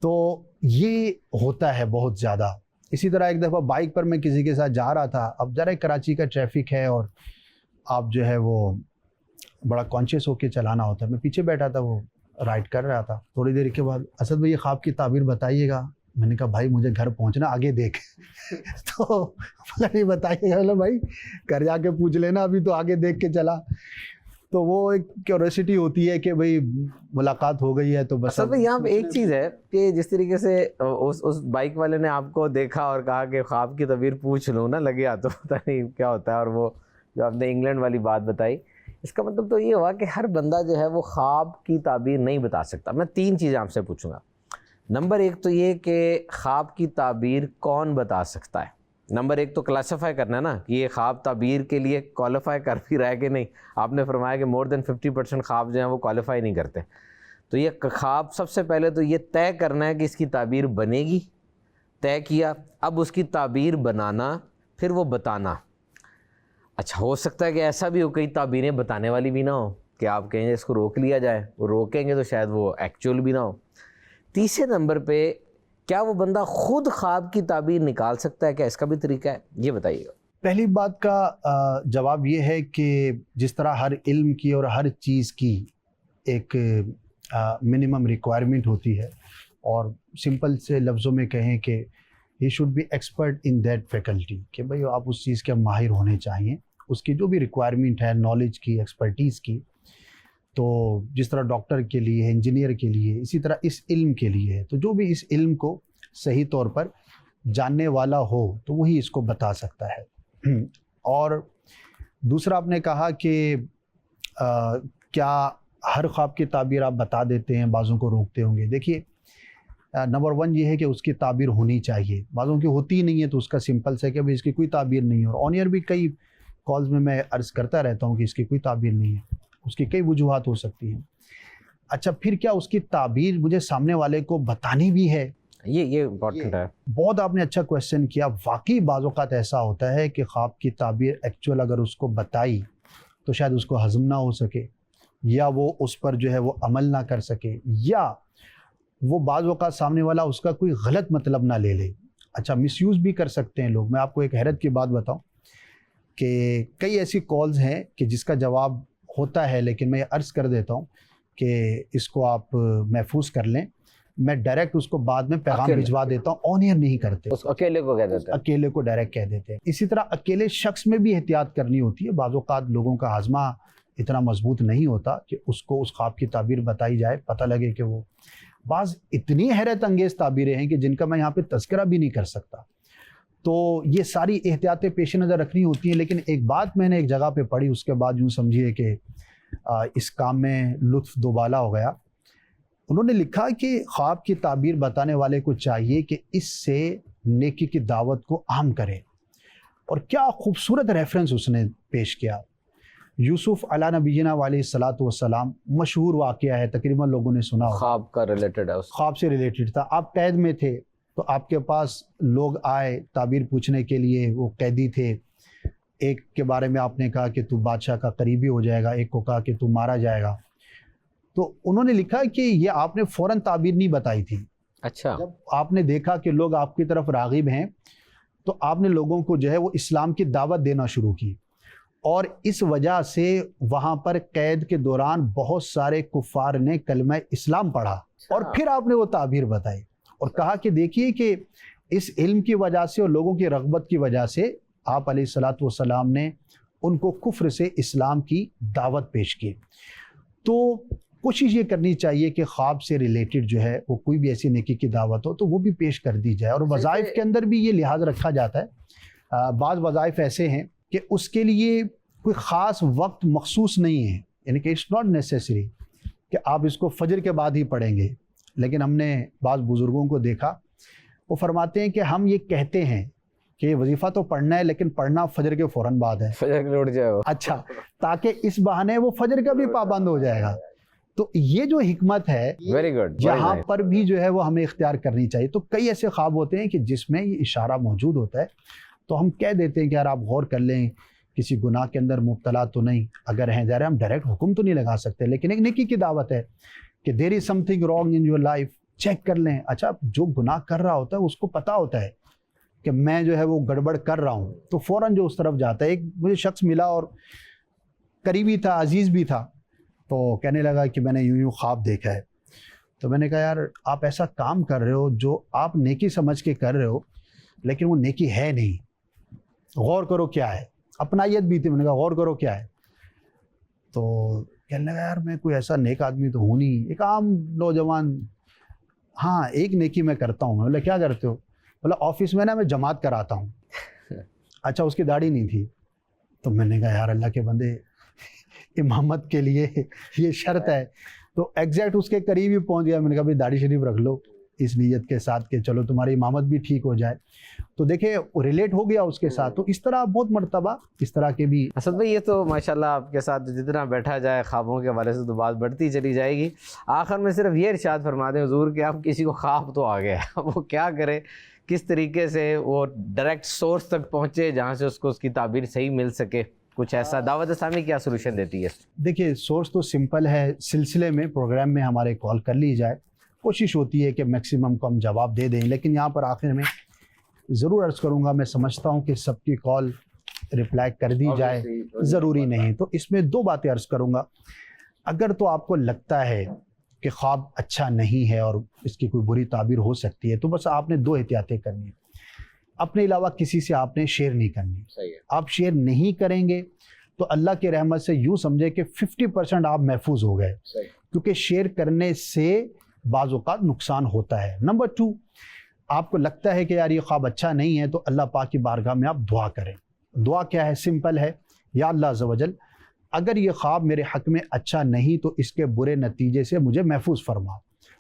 تو یہ ہوتا ہے بہت زیادہ. اسی طرح ایک دفعہ بائک پر میں کسی کے ساتھ جا رہا تھا. اب ذرا کراچی کا ٹریفک ہے اور آپ جو ہے وہ بڑا کانشیس ہو کے چلانا ہوتا ہے. میں پیچھے بیٹھا تھا، وہ رائڈ کر رہا تھا. تھوڑی دیر کے بعد اسد بھائی خواب کی تعبیر بتائیے گا. میں نے کہا بھائی مجھے گھر پہنچنا، آگے دیکھ. تو نہیں بتائیے گا. بھائی گھر جا کے پوچھ لینا، ابھی تو آگے دیکھ کے چلا. تو وہ ایک کیوریسٹی ہوتی ہے کہ بھئی ملاقات ہو گئی ہے تو بس. اصل میں یہاں پہ ایک چیز ہے کہ جس طریقے سے اس بائک والے نے آپ کو دیکھا اور کہا کہ خواب کی تعبیر پوچھ لوں نا، لگیا تو پتہ نہیں کیا ہوتا ہے. اور وہ جو آپ نے انگلینڈ والی بات بتائی، اس کا مطلب تو یہ ہوا کہ ہر بندہ جو ہے وہ خواب کی تعبیر نہیں بتا سکتا. میں 3 چیزیں آپ سے پوچھوں گا. نمبر 1 تو یہ کہ خواب کی تعبیر کون بتا سکتا ہے. نمبر 1 تو کلاسیفائی کرنا ہے نا کہ یہ خواب تعبیر کے لیے کوالیفائی کر بھی رہا ہے کہ نہیں. آپ نے فرمایا کہ مور دین 50% خواب جو ہیں وہ کوالیفائی نہیں کرتے. تو یہ خواب سب سے پہلے تو یہ طے کرنا ہے کہ اس کی تعبیر بنے گی، طے کیا، اب اس کی تعبیر بنانا، پھر وہ بتانا۔ اچھا ہو سکتا ہے کہ ایسا بھی ہو کئی تعبیریں بتانے والی بھی نہ ہو کہ آپ کہیں اس کو روک لیا جائے، وہ روکیں گے تو شاید وہ ایکچوئل بھی نہ ہو۔ تیسرے نمبر پہ کیا وہ بندہ خود خواب کی تعبیر نکال سکتا ہے؟ کیا اس کا بھی طریقہ ہے؟ یہ بتائیے گا۔ پہلی بات کا جواب یہ ہے کہ جس طرح ہر علم کی اور ہر چیز کی ایک منیمم ریکوائرمنٹ ہوتی ہے، اور سمپل سے لفظوں میں کہیں کہ he should be expert in that faculty, کہ بھئی آپ اس چیز کے ماہر ہونے چاہیے، اس کی جو بھی ریکوائرمنٹ ہے نالج کی، ایکسپرٹیز کی۔ تو جس طرح ڈاکٹر کے لیے، انجینئر کے لیے، اسی طرح اس علم کے لیے ہے۔ تو جو بھی اس علم کو صحیح طور پر جاننے والا ہو تو وہی اس کو بتا سکتا ہے۔ اور دوسرا آپ نے کہا کہ کیا ہر خواب کی تعبیر آپ بتا دیتے ہیں، بعضوں کو روکتے ہوں گے؟ دیکھیے نمبر 1 یہ ہے کہ اس کی تعبیر ہونی چاہیے، بعضوں کی ہوتی ہی نہیں ہے تو اس کا سمپل سے کہ اس کی کوئی تعبیر نہیں ہے۔ اور آن ایئر بھی کئی کالز میں عرض کرتا رہتا ہوں کہ اس کی کوئی تعبیر نہیں ہے، اس کی کئی وجوہات ہو سکتی ہیں۔ اچھا پھر کیا اس کی تعبیر مجھے سامنے والے کو بتانی بھی ہے؟ یہ امپورٹنٹ ہے۔ بہت آپ نے اچھا کویسچن کیا۔ واقعی بعض اوقات ایسا ہوتا ہے کہ خواب کی تعبیر ایکچوئل اگر اس کو بتائی تو شاید اس کو ہضم نہ ہو سکے، یا وہ اس پر جو ہے وہ عمل نہ کر سکے، یا وہ بعض اوقات سامنے والا اس کا کوئی غلط مطلب نہ لے لے۔ اچھا مس یوز بھی کر سکتے ہیں لوگ۔ میں آپ کو ایک حیرت کی بات بتاؤں کہ کئی ایسی کالز ہیں کہ جس کا جواب ہوتا ہے، لیکن میں یہ عرض کر دیتا ہوں کہ اس کو آپ محفوظ کر لیں، میں ڈائریکٹ اس کو بعد میں پیغام بھجوا دیتا ہوں، آن ایئر نہیں کرتے، اس اکیلے کو کہہ دیتے ہیں، اکیلے کو ڈائریکٹ کہہ دیتے ہیں۔ اسی طرح اکیلے شخص میں بھی احتیاط کرنی ہوتی ہے۔ بعض اوقات لوگوں کا ہاضمہ اتنا مضبوط نہیں ہوتا کہ اس کو اس خواب کی تعبیر بتائی جائے، پتہ لگے کہ وہ بعض اتنی حیرت انگیز تعبیریں ہیں کہ جن کا میں یہاں پہ تذکرہ بھی نہیں کر سکتا۔ تو یہ ساری احتیاطیں پیش نظر رکھنی ہوتی ہیں۔ لیکن ایک بات میں نے ایک جگہ پہ پڑھی، اس کے بعد یوں سمجھیے کہ اس کام میں لطف دوبالا ہو گیا۔ انہوں نے لکھا کہ خواب کی تعبیر بتانے والے کو چاہیے کہ اس سے نیکی کی دعوت کو عام کرے۔ اور کیا خوبصورت ریفرنس اس نے پیش کیا۔ یوسف علیہ نبینا علیہ الصلاۃ والسلام، مشہور واقعہ ہے، تقریباً لوگوں نے سنا ہوگا، خواب کا ریلیٹڈ ہے، خواب سے ریلیٹڈ تھا۔ آپ قید میں تھے تو آپ کے پاس لوگ آئے تعبیر پوچھنے کے لیے، وہ قیدی تھے۔ ایک کے بارے میں آپ نے کہا کہ تو بادشاہ کا قریبی ہو جائے گا، ایک کو کہا کہ تو مارا جائے گا۔ تو انہوں نے لکھا کہ یہ آپ نے فوراً تعبیر نہیں بتائی تھی۔ اچھا، جب آپ نے دیکھا کہ لوگ آپ کی طرف راغب ہیں تو آپ نے لوگوں کو جو ہے وہ اسلام کی دعوت دینا شروع کی، اور اس وجہ سے وہاں پر قید کے دوران بہت سارے کفار نے کلمہ اسلام پڑھا، اور پھر آپ نے وہ تعبیر بتائی اور کہا کہ دیکھیے کہ اس علم کی وجہ سے اور لوگوں کی رغبت کی وجہ سے آپ علیہ الصلاۃ والسلام نے ان کو کفر سے اسلام کی دعوت پیش کی۔ تو کوشش یہ کرنی چاہیے کہ خواب سے ریلیٹڈ جو ہے وہ کوئی بھی ایسی نیکی کی دعوت ہو تو وہ بھی پیش کر دی جائے۔ اور وظائف کے اندر بھی یہ لحاظ رکھا جاتا ہے، بعض وظائف ایسے ہیں کہ اس کے لیے کوئی خاص وقت مخصوص نہیں ہے، یعنی کہ اٹس ناٹ نیسیسری کہ آپ اس کو فجر کے بعد ہی پڑھیں گے۔ لیکن ہم نے بعض بزرگوں کو دیکھا، وہ فرماتے ہیں کہ ہم یہ کہتے ہیں کہ یہ وظیفہ تو پڑھنا ہے لیکن پڑھنا فجر کے فوراً بعد ہے، فجر کے اٹھ جائے وہ، اچھا، تاکہ اس بہانے وہ فجر کا بھی پابند ہو جائے گا۔ تو یہ جو حکمت ہے ویری گڈ، یہاں پر بھی جو ہے وہ ہمیں اختیار کرنی چاہیے۔ تو کئی ایسے خواب ہوتے ہیں کہ جس میں یہ اشارہ موجود ہوتا ہے، تو ہم کہہ دیتے ہیں کہ یار آپ غور کر لیں، کسی گناہ کے اندر مبتلا تو نہیں، اگر ہیں ظاہر ہم ڈائریکٹ حکم تو نہیں لگا سکتے، لیکن ایک نیکی کی دعوت ہے کہ there is something wrong in your life, check کر لیں۔ اچھا جو گناہ کر رہا ہوتا ہے اس کو پتہ ہوتا ہے کہ میں جو ہے وہ گڑبڑ کر رہا ہوں، تو فوراً جو اس طرف جاتا ہے۔ ایک مجھے شخص ملا اور قریبی تھا، عزیز بھی تھا، تو کہنے لگا کہ میں نے یوں خواب دیکھا ہے۔ تو میں نے کہا یار آپ ایسا کام کر رہے ہو جو آپ نیکی سمجھ کے کر رہے ہو لیکن وہ نیکی ہے نہیں، غور کرو کیا ہے۔ اپنائیت بھی تھی، میں نے کہا غور کرو کیا ہے۔ تو کہنے لگا یار میں کوئی ایسا نیک آدمی تو ہوں نہیں، ایک عام نوجوان، ہاں ایک نیکی میں کرتا ہوں۔ میں بولا کیا کرتے ہو؟ بولا آفس میں نا میں جماعت کراتا ہوں۔ اچھا اس کی داڑھی نہیں تھی، تو میں نے کہا یار اللہ کے بندے امامت کے لیے یہ شرط ہے، تو ایگزیکٹ اس کے قریب ہی پہنچ گیا۔ میں نے کہا بھائی داڑھی شریف رکھ لو، اس نیت کے ساتھ کہ چلو تمہاری امامت بھی ٹھیک ہو جائے. تو دیکھیں ریلیٹ ہو گیا اس کے ساتھ. تو اس طرح بہت مرتبہ اس طرح کے بھی. اسد بھائی یہ تو ماشاءاللہ آپ کے ساتھ جتنا بیٹھا جائے خوابوں کے حوالے سے تو بات بڑھتی چلی جائے گی. آخر میں صرف یہ ارشاد فرما دیں حضور کہ آپ کسی کو خواب تو آ گیا ہے, وہ کیا کرے, کس طریقے سے وہ ڈائریکٹ سورس تک پہنچے جہاں سے اس کو اس کی تعبیر صحیح مل سکے, کچھ ایسا دعوت اسلامی کیا سولوشن دیتی ہے؟ دیکھیے سورس تو سمپل ہے, سلسلے میں پروگرام میں ہمارے کال کر لی جائے, کوشش ہوتی ہے کہ میکسیمم کو ہم جواب دے دیں. لیکن یہاں پر آخر میں ضرور عرض کروں گا, میں سمجھتا ہوں کہ سب کی کال رپلائی کر دی جائے ضروری نہیں. تو اس میں دو باتیں عرض کروں گا. اگر تو آپ کو لگتا ہے کہ خواب اچھا نہیں ہے اور اس کی کوئی بری تعبیر ہو سکتی ہے, تو بس آپ نے دو احتیاطیں کرنی ہیں. اپنے علاوہ کسی سے آپ نے شیئر نہیں کرنی. آپ شیئر نہیں کریں گے تو اللہ کی رحمت سے یوں سمجھے کہ 50% آپ محفوظ ہو گئے, کیونکہ شیئر کرنے سے بعض اوقات نقصان ہوتا ہے. نمبر 2, آپ کو لگتا ہے کہ یار یہ خواب اچھا نہیں ہے, تو اللہ پاک کی بارگاہ میں آپ دعا کریں. دعا کیا ہے؟ سمپل ہے, یا اللہ عز و جل اگر یہ خواب میرے حق میں اچھا نہیں تو اس کے برے نتیجے سے مجھے محفوظ فرما,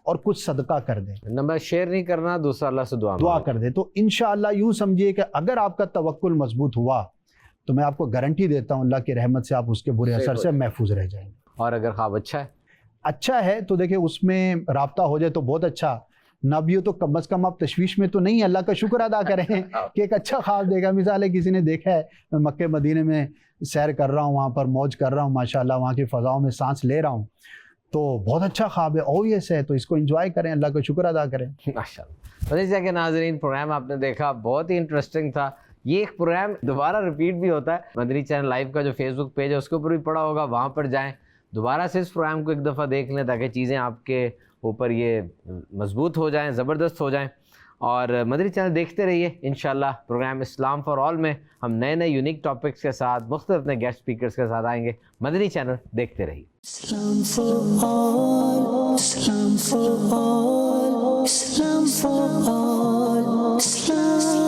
اور کچھ صدقہ کر دیں. نمبر شیئر نہیں کرنا, دوسرا اللہ سے دعا کر دیں. تو انشاءاللہ یوں سمجھیے کہ اگر آپ کا توکل مضبوط ہوا تو میں آپ کو گارنٹی دیتا ہوں اللہ کی رحمت سے آپ اس کے برے اثر سے محفوظ رہ جائیں گے. اور اگر خواب اچھا ہے تو دیکھیں اس میں رابطہ ہو جائے تو بہت اچھا, نہ بھی ہو تو کم از کم آپ تشویش میں تو نہیں, اللہ کا شکر ادا کریں کہ ایک اچھا خواب دیکھا. مثال ہے کسی نے دیکھا ہے میں مکہ مدینے میں سیر کر رہا ہوں, وہاں پر موج کر رہا ہوں, ماشاءاللہ وہاں کی فضاؤں میں سانس لے رہا ہوں, تو بہت اچھا خواب ہے, اویس ہے, تو اس کو انجوائے کریں, اللہ کا شکر ادا کریں. ماشاءاللہ. جیسا کہ ناظرین پروگرام آپ نے دیکھا بہت ہی انٹرسٹنگ تھا. یہ ایک پروگرام دوبارہ ریپیٹ بھی ہوتا ہے. مدنی چینل لائیو کا جو فیس بک پیج ہے اس کے اوپر بھی پڑا ہوگا, وہاں پر جائیں, دوبارہ سے اس پروگرام کو ایک دفعہ دیکھ لیں تاکہ چیزیں آپ کے اوپر یہ مضبوط ہو جائیں, زبردست ہو جائیں. اور مدنی چینل دیکھتے رہیے. انشاءاللہ پروگرام اسلام فار آل میں ہم نئے نئے یونیک ٹاپکس کے ساتھ مختلف اپنے گیسٹ اسپیکرز کے ساتھ آئیں گے. مدنی چینل دیکھتے رہیے. Islam for all, Islam for all, Islam for all, Islam.